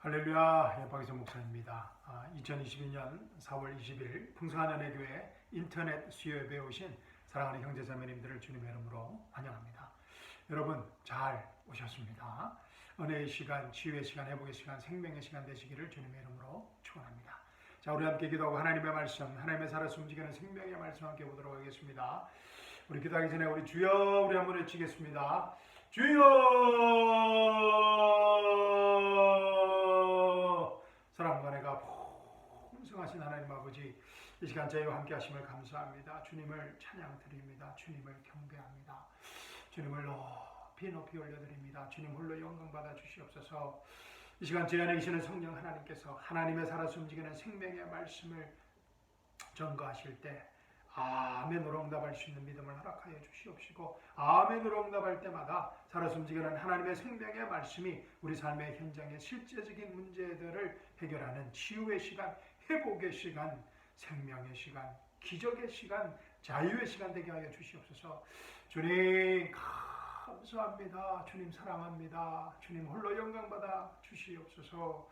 할렐루야, 박희선 목사입니다. 2022년 4월 20일 풍성한 은혜교회 인터넷 수요예배에 오신 사랑하는 형제자매님들을 주님의 이름으로 환영합니다. 여러분 잘 오셨습니다. 은혜의 시간, 치유의 시간, 회복의 시간, 생명의 시간 되시기를 주님의 이름으로 축원합니다. 자, 우리 함께 기도하고 하나님의 말씀, 하나님의 살아서 움직이는 생명의 말씀 함께 보도록 하겠습니다. 우리 기도하기 전에 우리 주여 우리 한번 외치겠습니다. 주여! 사랑과 은혜가 풍성하신 하나님 아버지, 이 시간 저희와 함께 하심을 감사합니다. 주님을 찬양드립니다. 주님을 경배합니다. 주님을 높이 올려드립니다. 주님 홀로 영광 받아 주시옵소서. 이 시간 제 안에 계시는 성령 하나님께서 하나님의 살아서 움직이는 생명의 말씀을 전거하실 때 아멘으로 응답할 수 있는 믿음을 허락하여 주시옵시고, 아멘으로 응답할 때마다 살아서 움직이는 하나님의 생명의 말씀이 우리 삶의 현장의 실제적인 문제들을 해결하는 치유의 시간, 회복의 시간, 생명의 시간, 기적의 시간, 자유의 시간 되게 하여 주시옵소서. 주님 감사합니다. 주님 사랑합니다. 주님 홀로 영광받아 주시옵소서.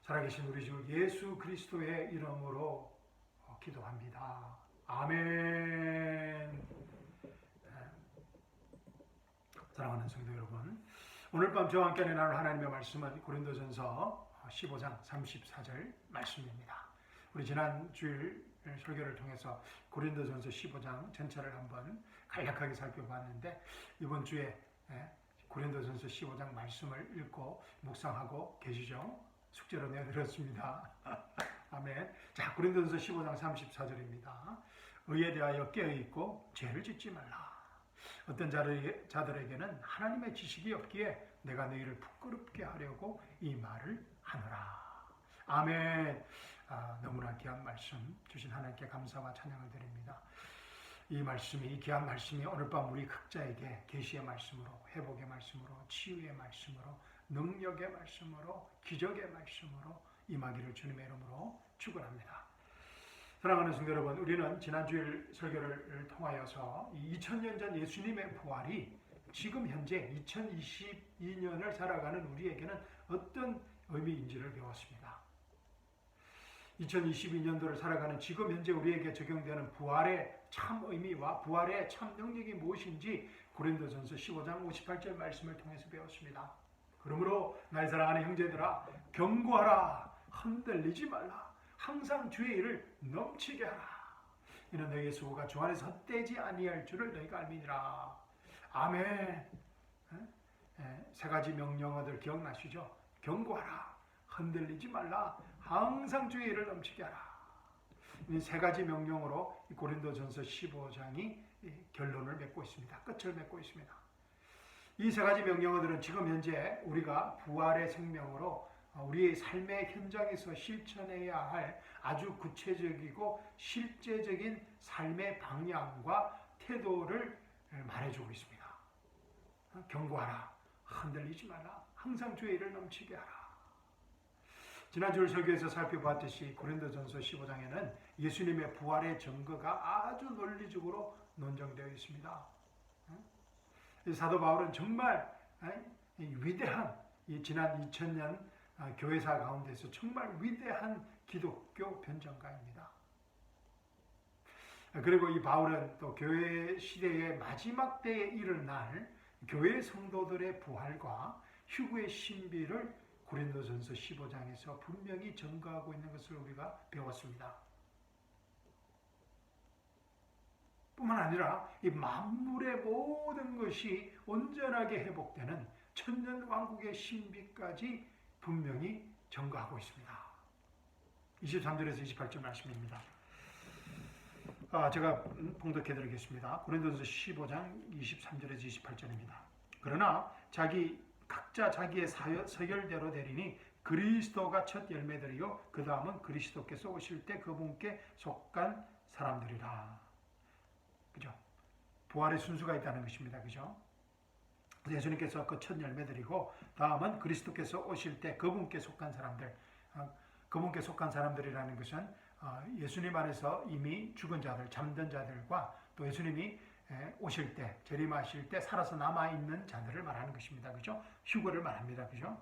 살아계신 우리 주 예수 그리스도의 이름으로 기도합니다. 아멘. 사랑하는 성도 여러분, 오늘 밤 저와 함께 나눌 하나님의 말씀은 고린도전서 15장 34절 말씀입니다. 우리 지난 주일 설교를 통해서 고린도전서 15장 전체를 한번 간략하게 살펴봤는데, 이번 주에 고린도전서 15장 말씀을 읽고 묵상하고 계시죠? 숙제로 내드렸습니다. 아멘. 자, 고린도전서 15장 34절입니다. 의에 대하여 깨어있고 죄를 짓지 말라. 어떤 자들에게는 하나님의 지식이 없기에 내가 너희를 부끄럽게 하려고 이 말을 하노라. 아멘. 너무나 귀한 말씀 주신 하나님께 감사와 찬양을 드립니다. 이 말씀이, 이 귀한 말씀이 오늘 밤 우리 각자에게 계시의 말씀으로, 회복의 말씀으로, 치유의 말씀으로, 능력의 말씀으로, 기적의 말씀으로 임하기를 주님의 이름으로 축원합니다. 사랑하는 성도 여러분, 우리는 지난 주일 설교를 통하여서 2000년 전 예수님의 부활이 지금 현재 2022년을 살아가는 우리에게는 어떤 의미인지를 배웠습니다. 2022년도를 살아가는 지금 현재 우리에게 적용되는 부활의 참 의미와 부활의 참 능력이 무엇인지 고린도전서 15장 58절 말씀을 통해서 배웠습니다. 그러므로 날 사랑하는 형제들아, 경고하라. 흔들리지 말라. 항상 주의 일을 넘치게 하라. 이는 너희의 수고가 주 안에서 헛되지 아니할 줄을 너희가 알미니라. 아멘. 세 가지 명령어들 기억나시죠? 경고하라. 흔들리지 말라. 항상 주의 일을 넘치게 하라. 이 세 가지 명령으로 고린도전서 15장이 결론을 맺고 있습니다. 끝을 맺고 있습니다. 이 세 가지 명령어들은 지금 현재 우리가 부활의 생명으로 우리의 삶의 현장에서 실천해야 할 아주 구체적이고 실제적인 삶의 방향과 태도를 말해주고 있습니다. 경고하라. 흔들리지 말라. 항상 주의 일을 넘치게 하라. 지난주 설교에서 살펴봤듯이 고린도전서 15장에는 예수님의 부활의 증거가 아주 논리적으로 논정되어 있습니다. 사도 바울은 정말 위대한, 지난 2000년 교회사 가운데서 정말 위대한 기독교 변증가입니다. 그리고 이 바울은 또 교회 시대의 마지막 때에 일어날 교회 성도들의 부활과 휴거의 신비를 고린도전서 15장에서 분명히 증거하고 있는 것을 우리가 배웠습니다. 뿐만 아니라 이 만물의 모든 것이 온전하게 회복되는 천년왕국의 신비까지 분명히 증거하고 있습니다. 23절에서 28절 말씀입니다. 제가 봉독해 드리겠습니다. 고린도전서 15장 23절에서 28절입니다. 그러나 각자 자기의 서열대로 되리니 그리스도가 첫 열매들이요 그 다음은 그리스도께서 오실 때 그분께 속한 사람들이라. 그죠? 부활의 순수가 있다는 것입니다. 그죠? 예수님께서 그 첫 열매들이고 다음은 그리스도께서 오실 때 그분께 속한 사람들. 그분께 속한 사람들이라는 것은 예수님 안에서 이미 죽은 자들, 잠든 자들과 또 예수님이 오실 때, 재림하실 때 살아서 남아있는 자들을 말하는 것입니다. 그죠? 휴거를 말합니다. 그죠?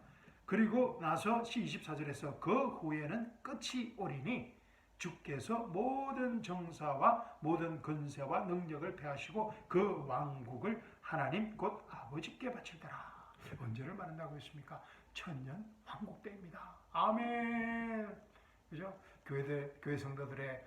그리고 나서 24절에서 그 후에는 끝이 오리니 주께서 모든 정사와 모든 근세와 능력을 패하시고 그 왕국을 하나님 곧 아버지께 바칠더라. 언제를 말한다고 했습니까? 천년 왕국 때입니다. 아멘. 그죠? 교회 성도들의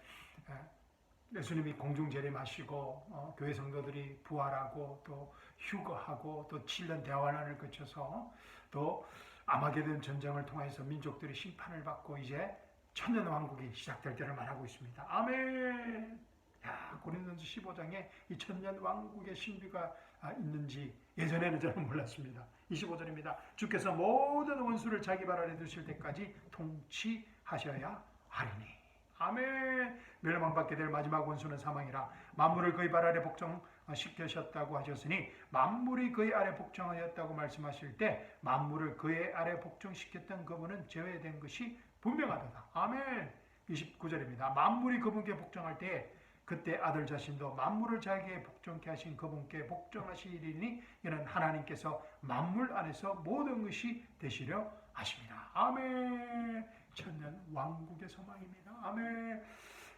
예수님이 공중 재림하시고 교회 성도들이 부활하고 또 휴거하고 또 7년 대환란을 거쳐서 또 아마게돈 전쟁을 통해서 민족들이 심판을 받고 이제 천년 왕국이 시작될 때를 말하고 있습니다. 아멘. 야, 고린도전서 15장에 이 천년 왕국의 신비가 있는지 예전에는 저는 몰랐습니다. 25절입니다. 주께서 모든 원수를 자기 발 아래 두실 때까지 통치하셔야 하리니. 아멘. 멸망받게 될 마지막 원수는 사망이라. 만물을 그의 발 아래 복종시키셨다고 하셨으니 만물이 그의 아래 복종하였다고 말씀하실 때 만물을 그의 아래 복종시켰던 그분은 제외된 것이 분명하도다. 아멘. 29절입니다. 만물이 그분께 복종할 때 그때 아들 자신도 만물을 자기에게 복종케 하신 그분께 복종하시리니 이는 하나님께서 만물 안에서 모든 것이 되시려 하십니다. 아멘. 천년 왕국의 소망입니다. 아멘.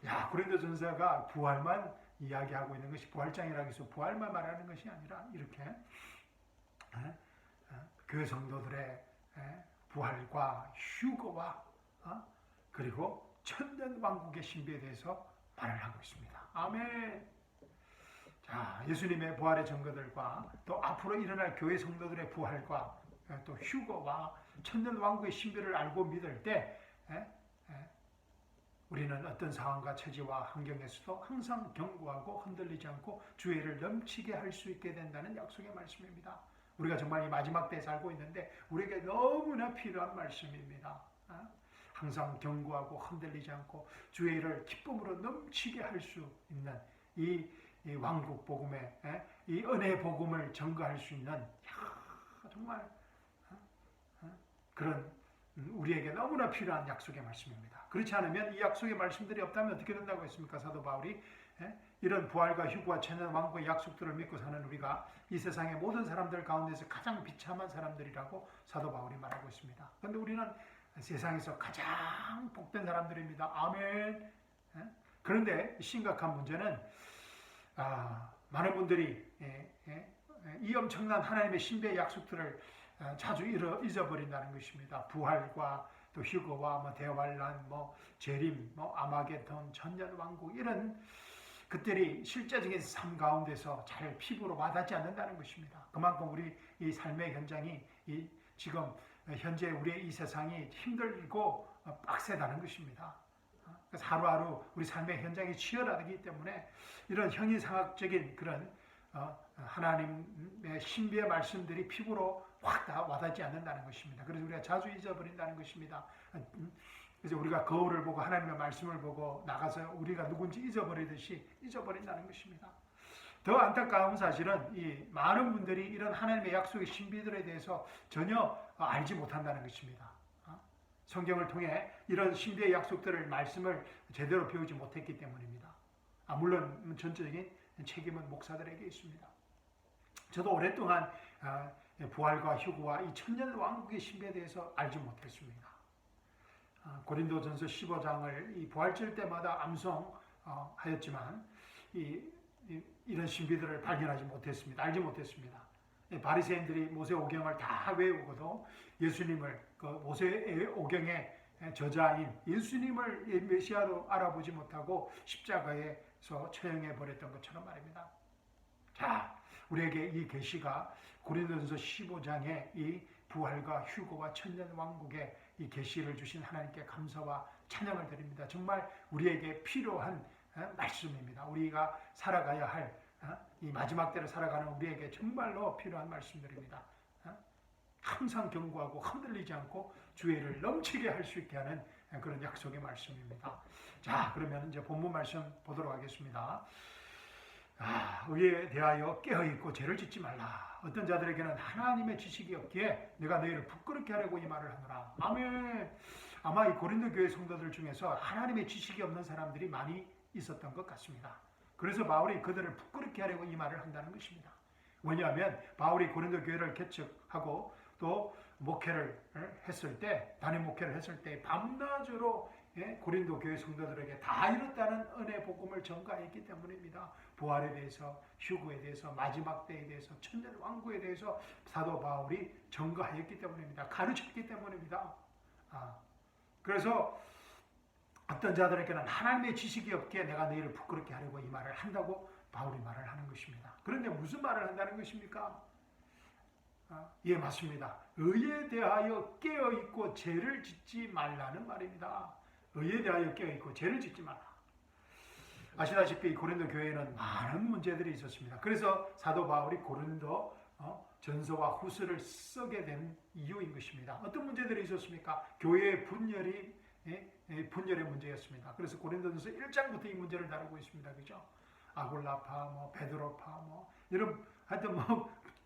야, 고린도전서가 부활만 이야기하고 있는 것이 부활장이라고 해서 부활만 말하는 것이 아니라 이렇게 교회 성도들의 부활과 휴거와 그리고 천년 왕국의 신비에 대해서 말을 하고 있습니다. 아멘. 자, 예수님의 부활의 증거들과 또 앞으로 일어날 교회 성도들의 부활과 또 휴거와 천년 왕국의 신비를 알고 믿을 때 우리는 어떤 상황과 처지와 환경에서도 항상 견고하고 흔들리지 않고 주의를 넘치게 할 수 있게 된다는 약속의 말씀입니다. 우리가 정말 이 마지막 때에 살고 있는데 우리에게 너무나 필요한 말씀입니다. 항상 견고하고 흔들리지 않고 주의 일을 기쁨으로 넘치게 할 수 있는 이 왕국 복음의 이 은혜 복음을 전가할 수 있는 정말 그런 우리에게 너무나 필요한 약속의 말씀입니다. 그렇지 않으면 이 약속의 말씀들이 없다면 어떻게 된다고 했습니까? 사도 바울이 이런 부활과 휴거와 천년 왕국의 약속들을 믿고 사는 우리가 이 세상의 모든 사람들 가운데서 가장 비참한 사람들이라고 사도 바울이 말하고 있습니다. 그런데 우리는 세상에서 가장 복된 사람들입니다. 아멘. 그런데 심각한 문제는 많은 분들이 이 엄청난 하나님의 신비의 약속들을 자주 잊어버린다는 것입니다. 부활과 또 휴거와 대환란, 재림, 아마게돈, 천년 왕국 이런 그들이 실제적인 삶 가운데서 잘 피부로 와닿지 않는다는 것입니다. 그만큼 우리 이 삶의 현장이 지금 현재 우리의 이 세상이 힘들고 빡세다는 것입니다. 그래서 하루하루 우리 삶의 현장이 치열하기 때문에 이런 형이상학적인 그런 하나님의 신비의 말씀들이 피부로 확 다 와닿지 않는다는 것입니다. 그래서 우리가 자주 잊어버린다는 것입니다. 그래서 우리가 거울을 보고 하나님의 말씀을 보고 나가서 우리가 누군지 잊어버리듯이 잊어버린다는 것입니다. 더 안타까운 사실은 이 많은 분들이 이런 하나님의 약속의 신비들에 대해서 전혀 알지 못한다는 것입니다. 성경을 통해 이런 신비의 약속들을 말씀을 제대로 배우지 못했기 때문입니다. 물론 전체적인 책임은 목사들에게 있습니다. 저도 오랫동안 부활과 휴거와 이 천년 왕국의 신비에 대해서 알지 못했습니다. 고린도전서 15장을 이 부활절 때마다 암송하였지만 이런 신비들을 발견하지 못했습니다. 알지 못했습니다. 바리새인들이 모세오경을 다 외우고도 예수님을 그 모세오경의 저자인 예수님을 메시아로 알아보지 못하고 십자가에서 처형해 버렸던 것처럼 말입니다. 자, 우리에게 이 계시가 고린도전서 15장의 이 부활과 휴거와 천년 왕국의 이 계시를 주신 하나님께 감사와 찬양을 드립니다. 정말 우리에게 필요한 말씀입니다. 우리가 살아가야 할 이 마지막 때를 살아가는 우리에게 정말로 필요한 말씀들입니다. 항상 견고하고 흔들리지 않고 주의 일을 넘치게 할 수 있게 하는 그런 약속의 말씀입니다. 자, 그러면 이제 본문 말씀 보도록 하겠습니다. 의에 대하여 깨어있고 죄를 짓지 말라. 어떤 자들에게는 하나님의 지식이 없기에 내가 너희를 부끄럽게 하려고 이 말을 하노라. 아멘. 아마 이 고린도 교회 성도들 중에서 하나님의 지식이 없는 사람들이 많이 있었던 것 같습니다. 그래서 바울이 그들을 부끄럽게 하려고 이 말을 한다는 것입니다. 왜냐하면 바울이 고린도 교회를 개척하고 또 목회를 했을 때, 단임 목회를 했을 때 밤낮으로 고린도 교회 성도들에게 다 이뤘다는 은혜 복음을 전가했기 때문입니다. 부활에 대해서, 휴거에 대해서, 마지막 때에 대해서, 천년 왕국에 대해서 사도 바울이 전가했기 때문입니다. 가르쳤기 때문입니다. 그래서 어떤 자들에게는 하나님의 지식이 없기에 내가 너희를 부끄럽게 하려고 이 말을 한다고 바울이 말을 하는 것입니다. 그런데 무슨 말을 한다는 것입니까? 예, 맞습니다. 의에 대하여 깨어있고 죄를 짓지 말라는 말입니다. 의에 대하여 깨어있고 죄를 짓지 마라. 아시다시피 고린도 교회에는 많은 문제들이 있었습니다. 그래서 사도 바울이 고린도 전서와 후서를 쓰게 된 이유인 것입니다. 어떤 문제들이 있었습니까? 교회의 분열의 문제였습니다. 그래서 고린도전서 1장부터 이 문제를 다루고 있습니다. 그죠? 아골라파, 베드로파, 이런 하여튼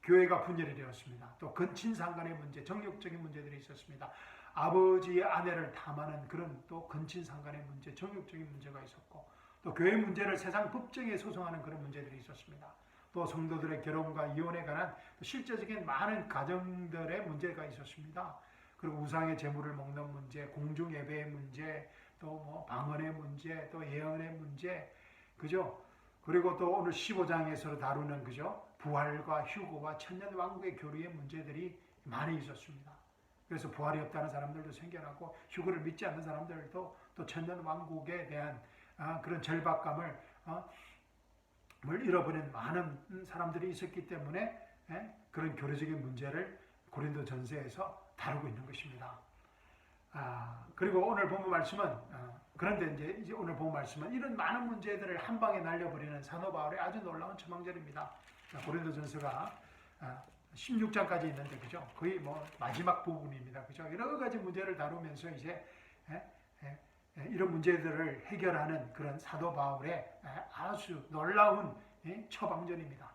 교회가 분열이 되었습니다. 또 근친상간의 문제, 정욕적인 문제들이 있었습니다. 아버지의 아내를 탐하는 그런 또 근친상간의 문제, 정욕적인 문제가 있었고, 또 교회 문제를 세상 법정에 소송하는 그런 문제들이 있었습니다. 또 성도들의 결혼과 이혼에 관한 실제적인 많은 가정들의 문제가 있었습니다. 그리고 우상의 재물을 먹는 문제, 공중 예배의 문제, 또 방언의 문제, 또 예언의 문제, 그죠? 그리고 또 오늘 15장에서 다루는 그죠? 부활과 휴거와 천년 왕국의 교리의 문제들이 많이 있었습니다. 그래서 부활이 없다는 사람들도 생겨나고 휴거를 믿지 않는 사람들도 또 천년 왕국에 대한 그런 절박감을 잃어버린 많은 사람들이 있었기 때문에 그런 교리적인 문제를 고린도 전서에서 다루고 있는 것입니다. 그리고 오늘 본문 말씀은 그런데 이제 오늘 본문 말씀은 이런 많은 문제들을 한 방에 날려버리는 사도 바울의 아주 놀라운 처방전입니다. 고린도 전서가 16장까지 있는데 그죠? 거의 마지막 부분입니다. 그죠? 여러 가지 문제를 다루면서 이제 이런 문제들을 해결하는 그런 사도 바울의 아주 놀라운 처방전입니다.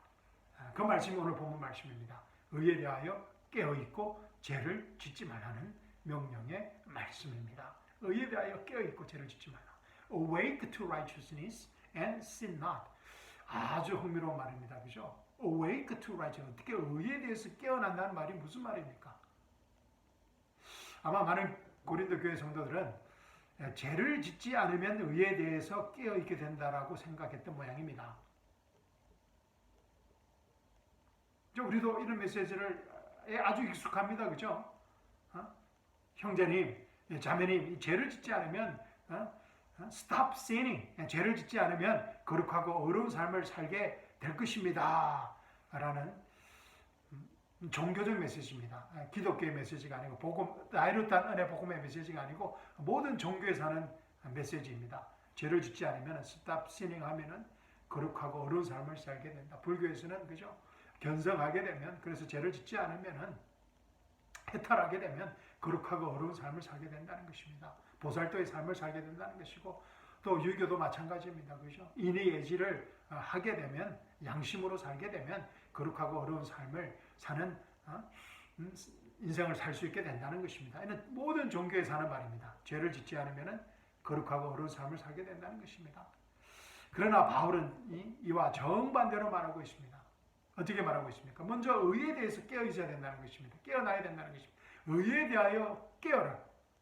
그 말씀이 오늘 본문 말씀입니다. 의에 대하여 깨어있고 죄를 짓지 말라는 명령의 말씀입니다. 의에 대하여 깨어있고 죄를 짓지 말라. Awake to righteousness and sin not. 아주 흥미로운 말입니다. 그죠? Awake to righteousness. 어떻게 의에 대해서 깨어난다는 말이 무슨 말입니까? 아마 많은 고린도 교회 성도들은 죄를 짓지 않으면 의에 대해서 깨어있게 된다라고 생각했던 모양입니다. 우리도 이런 메시지를 아주 익숙합니다. 그죠? 형제님, 자매님, 죄를 짓지 않으면 stop sinning. 죄를 짓지 않으면 거룩하고 어려운 삶을 살게 될 것입니다. 라는 종교적 메시지입니다. 기독교의 메시지가 아니고 나이루탄 은혜 복음의 메시지가 아니고 모든 종교에서 하는 메시지입니다. 죄를 짓지 않으면 stop sinning 하면은 거룩하고 어려운 삶을 살게 된다. 불교에서는 그죠? 견성하게 되면, 그래서 죄를 짓지 않으면은 해탈하게 되면 거룩하고 어려운 삶을 살게 된다는 것입니다. 보살도의 삶을 살게 된다는 것이고, 또 유교도 마찬가지입니다. 그죠? 인의예지를 하게 되면, 양심으로 살게 되면 거룩하고 어려운 삶을 사는 인생을 살 수 있게 된다는 것입니다. 이는 모든 종교에서 하는 말입니다. 죄를 짓지 않으면 거룩하고 어려운 삶을 살게 된다는 것입니다. 그러나 바울은 이와 정반대로 말하고 있습니다. 어떻게 말하고 있습니까? 먼저 의에 대해서 깨어 있어야 된다는 것입니다. 깨어나야 된다는 것입니다. 의에 대하여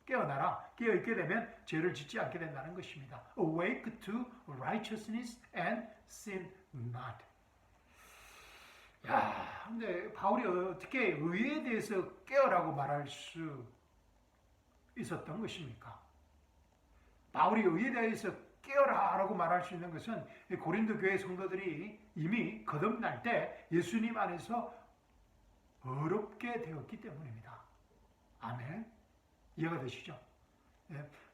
깨어나라. 깨어 있게 되면 죄를 짓지 않게 된다는 것입니다. Awake to righteousness and sin not. 근데 바울이 어떻게 의에 대해서 깨어라고 말할 수 있었던 것입니까? 바울이 의에 대해서 깨어라라고 말할 수 있는 것은 고린도 교회 성도들이 이미 거듭날 때 예수님 안에서 어렵게 되었기 때문입니다. 아멘. 이해가 되시죠?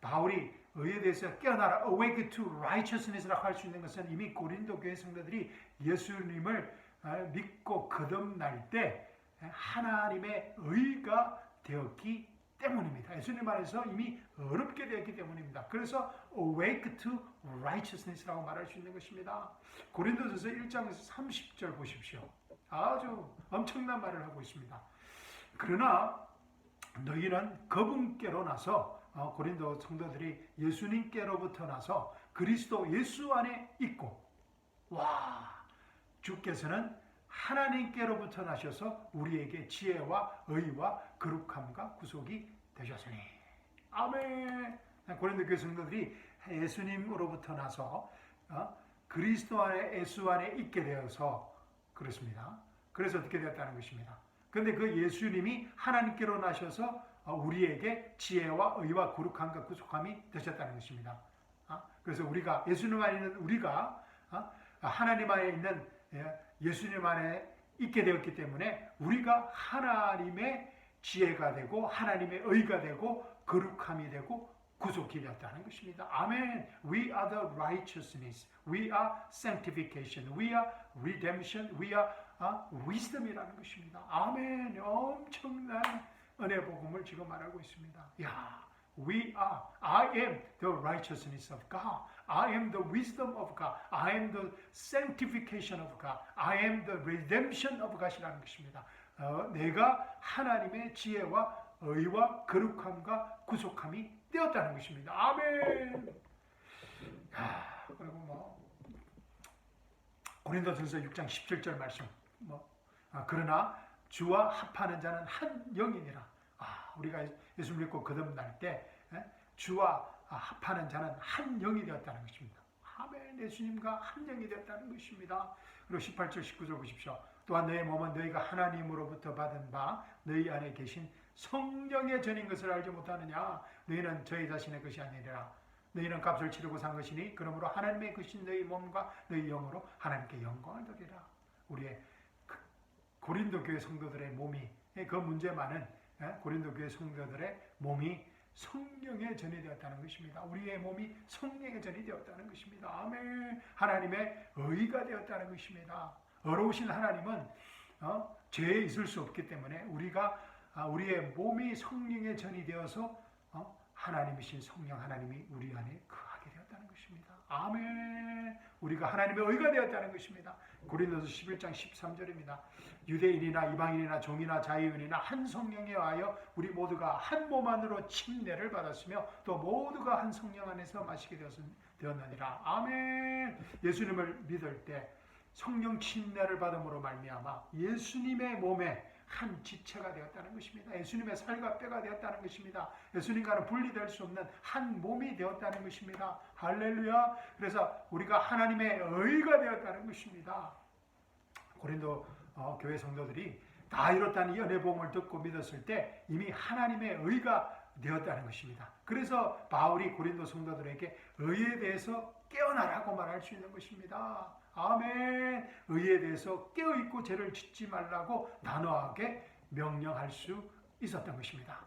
바울이 의에 대해서 깨어나라, awake to righteousness라고 할 수 있는 것은 이미 고린도 교회 성도들이 예수님을 믿고 거듭날 때 하나님의 의가 되었기 때문입니다. 예수님 안에서 이미 어렵게 되었기 때문입니다. 그래서 awake to righteousness라고 말할 수 있는 것입니다. 고린도전서 1장에서 30절 보십시오. 아주 엄청난 말을 하고 있습니다. 그러나 너희는 그분께로 나서, 고린도 성도들이 예수님께로부터 나서 그리스도 예수 안에 있고, 주께서는 하나님께로부터 나셔서 우리에게 지혜와 의와 거룩함과 구속이 되셨으니. 아멘. 고린도 교회 성도들이 예수님으로부터 나서 그리스도 안에 예수 안에 있게 되어서 그렇습니다. 그래서 어떻게 되었다는 것입니다. 그런데 그 예수님이 하나님께로 나셔서 우리에게 지혜와 의와 거룩함과 구속함이 되셨다는 것입니다. 그래서 우리가 예수님 안에 있는 우리가 하나님 안에 있는 예수님 안에 있게 되었기 때문에 우리가 하나님의 지혜가 되고 하나님의 의가 되고 거룩함이 되고 구속이 되었다는 것입니다. 아멘. We are the righteousness. We are sanctification. We are redemption. We are wisdom이라는 것입니다. 아멘. 엄청난 은혜 복음을 지금 말하고 있습니다. 야, I am the righteousness of God. I am the wisdom of God. I am the sanctification of God. I am the redemption of God이라는 것입니다. 내가 하나님의 지혜와 의와 거룩함과 구속함이 되었다는 것입니다. 아멘. 그리고 고린도전서 6장 17절 말씀. 그러나 주와 합하는 자는 한 영이니라. 우리가 예수 믿고 거듭날 때 주와 합하는 자는 한 영이 되었다는 것입니다. 아멘. 예수님과 한 영이 되었다는 것입니다. 그리고 18절 19절 보십시오. 또한 너희 몸은 너희가 하나님으로부터 받은 바 너희 안에 계신 성령의 전인 것을 알지 못하느냐. 너희는 저희 자신의 것이 아니라 너희는 값을 치르고 산 것이니 그러므로 하나님의 것인 너희 몸과 너희 영으로 하나님께 영광을 돌리라. 우리의 고린도 교회 성도들의 몸이 그 문제 많은 고린도 교회 성도들의 몸이 성령의 전이 되었다는 것입니다. 우리의 몸이 성령의 전이 되었다는 것입니다. 아멘. 하나님의 의가 되었다는 것입니다. 어려우신 하나님은 죄에 있을 수 없기 때문에 우리의 몸이 성령의 전이 되어서 하나님이신 성령 하나님이 우리 안에 거하게 되었다는 것입니다. 아멘. 우리가 하나님의 의가 되었다는 것입니다. 고린도서 11장 13절입니다. 유대인이나 이방인이나 종이나 자유인이나 한 성령에 의하여 우리 모두가 한 몸 안으로 침례를 받았으며 또 모두가 한 성령 안에서 마시게 되었느니라. 아멘. 예수님을 믿을 때 성령 침례를 받음으로 말미암아 예수님의 몸에 한 지체가 되었다는 것입니다. 예수님의 살과 뼈가 되었다는 것입니다. 예수님과는 분리될 수 없는 한 몸이 되었다는 것입니다. 할렐루야. 그래서 우리가 하나님의 의가 되었다는 것입니다. 고린도 교회 성도들이 다 이렇다는 이 은혜복음을 듣고 믿었을 때 이미 하나님의 의가 되었다는 것입니다. 그래서 바울이 고린도 성도들에게 의에 대해서 깨어나라고 말할 수 있는 것입니다. 아멘. 의에 대해서 깨어있고 죄를 짓지 말라고 단호하게 명령할 수 있었던 것입니다.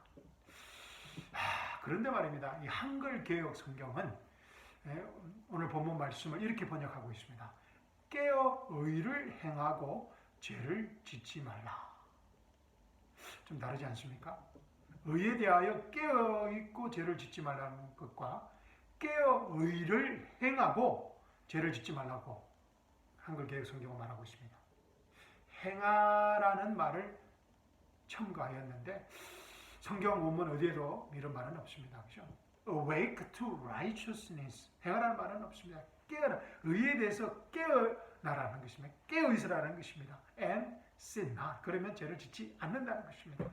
그런데 말입니다. 이 한글 개역 성경은 오늘 본문 말씀을 이렇게 번역하고 있습니다. 깨어 의를 행하고 죄를 짓지 말라. 좀 다르지 않습니까? 의에 대하여 깨어있고 죄를 짓지 말라는 것과 깨어 의를 행하고 죄를 짓지 말라고 한글 개역 성경은 말하고 있습니다. 행하라는 말을 첨가하였는데 성경 원문 어디에도 이런 말은 없습니다. 그렇죠? Awake to righteousness. 행하라는 말은 없습니다. 깨어나. 의에 대해서 깨어나라는 것입니다. 깨어 있으라는 것입니다. And sin not. 그러면 죄를 짓지 않는다는 것입니다.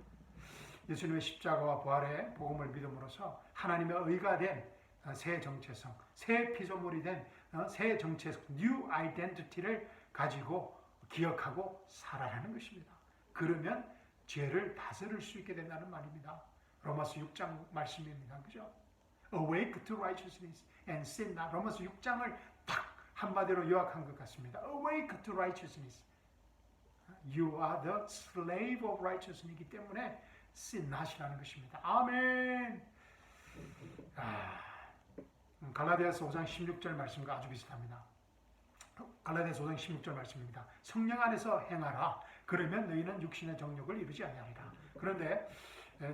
예수님의 십자가와 부활의 복음을 믿음으로써 하나님의 의가 된 새 정체성, 새 피조물이 된 새 정체성, new identity를 가지고 기억하고 살아가는 것입니다. 그러면 죄를 다스릴 수 있게 된다는 말입니다. 로마서 6장 말씀입니다. 그죠? Awake to righteousness and sin not. 로마서 6장을 딱 한마디로 요약한 것 같습니다. Awake to righteousness. You are the slave of righteousness이기 때문에 sin not이라는 것입니다. 아멘. 갈라디아서 5장 16절 말씀과 아주 비슷합니다. 갈라디아서 5장 16절 말씀입니다. 성령 안에서 행하라. 그러면 너희는 육신의 정욕을 이루지 아니하리라. 그런데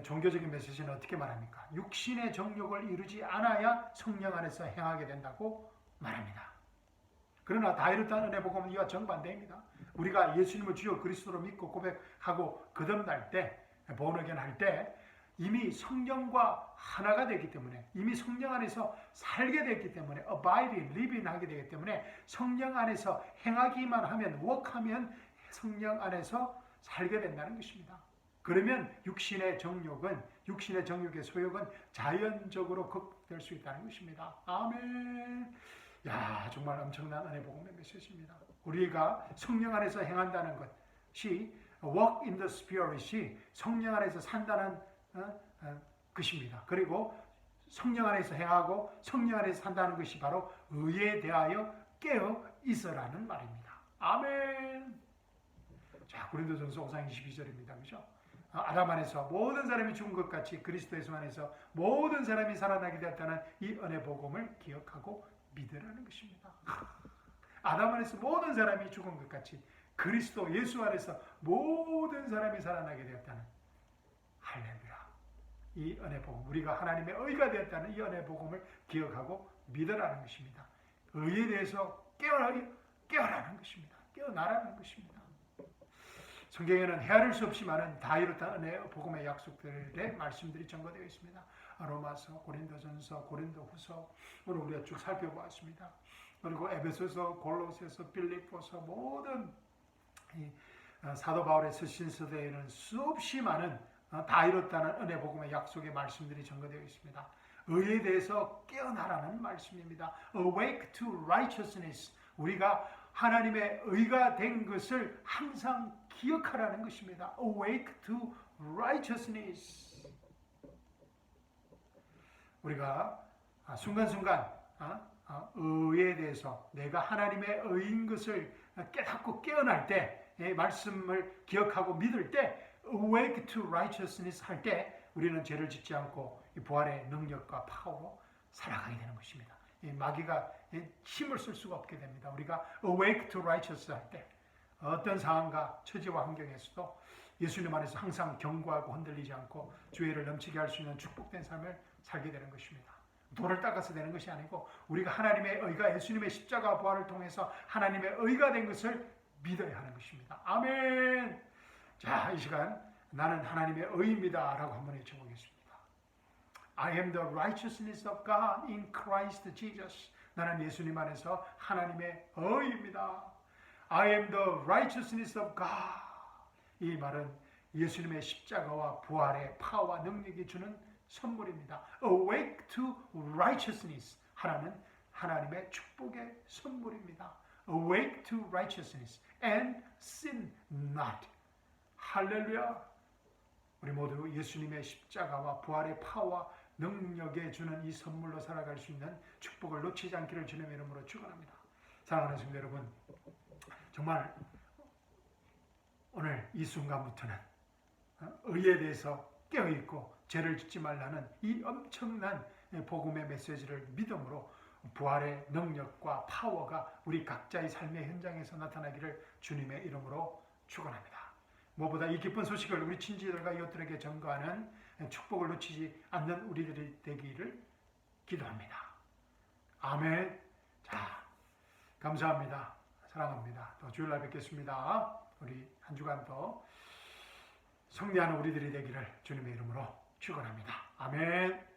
종교적인 메시지는 어떻게 말합니까? 육신의 정욕을 이루지 않아야 성령 안에서 행하게 된다고 말합니다. 그러나 다 이렇다는 은혜 복음은 이와 정반대입니다. 우리가 예수님을 주여 그리스도로 믿고 고백하고 거듭날 때, born 할 때 이미 성령과 하나가 되기 때문에, 이미 성령 안에서 살게 됐기 때문에, abiding, living 하게 되기 때문에 성령 안에서 행하기만 하면, work하면 성령 안에서 살게 된다는 것입니다. 그러면 육신의 정욕의 소욕은 자연적으로 극복될 수 있다는 것입니다. 아멘. 야, 정말 엄청난 은혜 복음의 메시지입니다. 우리가 성령 안에서 행한다는 것이 walk in the spirit이 성령 안에서 산다는 것입니다. 그리고 성령 안에서 행하고 성령 안에서 산다는 것이 바로 의에 대하여 깨어 있어라는 말입니다. 아멘. 자, 고린도전서 5장 22절입니다. 그죠? 아담 안에서 모든 사람이 죽은 것 같이 그리스도 예수 안에서 모든 사람이 살아나게 되었다는 이 은혜 복음을 기억하고 믿으라는 것입니다. 아담 안에서 모든 사람이 죽은 것 같이 그리스도 예수 안에서 모든 사람이 살아나게 되었다는 할렐루야. 이 은혜 복음, 우리가 하나님의 의가 되었다는 이 은혜 복음을 기억하고 믿으라는 것입니다. 의에 대해서 깨어나는 것입니다. 깨어나라는 것입니다. 성경에는 헤아릴 수 없이 많은 다 이뤘다 은혜 복음의 약속들의 말씀들이 전거되어 있습니다. 로마서, 고린도전서, 고린도후서 오늘 우리가 쭉 살펴보았습니다. 그리고 에베소서, 골로새서, 빌립보서 모든 사도 바울의 서신서대에는 수없이 많은 다 이뤘다는 은혜 복음의 약속의 말씀들이 전거되어 있습니다. 의에 대해서 깨어나라는 말씀입니다. Awake to righteousness. 우리가 하나님의 의가 된 것을 항상 기억하라는 것입니다. Awake to righteousness. 우리가 순간순간 의에 대해서 내가 하나님의 의인 것을 깨닫고 깨어날 때 말씀을 기억하고 믿을 때 Awake to righteousness 할 때 우리는 죄를 짓지 않고 부활의 능력과 파워로 살아가게 되는 것입니다. 마귀가 힘을 쓸 수가 없게 됩니다. 우리가 Awake to righteousness 할 때 어떤 상황과 처지와 환경에서도 예수님 안에서 항상 견고하고 흔들리지 않고 주의를 넘치게 할 수 있는 축복된 삶을 살게 되는 것입니다. 돌을 닦아서 되는 것이 아니고 우리가 하나님의 의가 예수님의 십자가 부활을 통해서 하나님의 의가 된 것을 믿어야 하는 것입니다. 아멘. 자, 이 시간 나는 하나님의 의입니다 라고 한번 외쳐보겠습니다. I am the righteousness of God in Christ Jesus. 나는 예수님 안에서 하나님의 의입니다. I am the righteousness of God. 이 말은 예수님의 십자가와 부활의 파워와 능력이 주는 선물입니다. Awake to righteousness. 하나는 하나님의 축복의 선물입니다. Awake to righteousness and sin not. 할렐루야. 우리 모두 예수님의 십자가와 부활의 파워와 능력에 주는 이 선물로 살아갈 수 있는 축복을 놓치지 않기를 주님의 이름으로 축원합니다. 사랑하는 성도 여러분, 정말 오늘 이 순간부터는 의에 대해서 깨어있고 죄를 짓지 말라는 이 엄청난 복음의 메시지를 믿음으로 부활의 능력과 파워가 우리 각자의 삶의 현장에서 나타나기를 주님의 이름으로 축원합니다. 무엇보다 이 기쁜 소식을 우리 친지들과 이웃들에게 전가하는 축복을 놓치지 않는 우리들이 되기를 기도합니다. 아멘. 자, 감사합니다. 사랑합니다. 또 주일날 뵙겠습니다. 우리 한 주간도 승리하는 우리들이 되기를 주님의 이름으로 축원합니다. 아멘.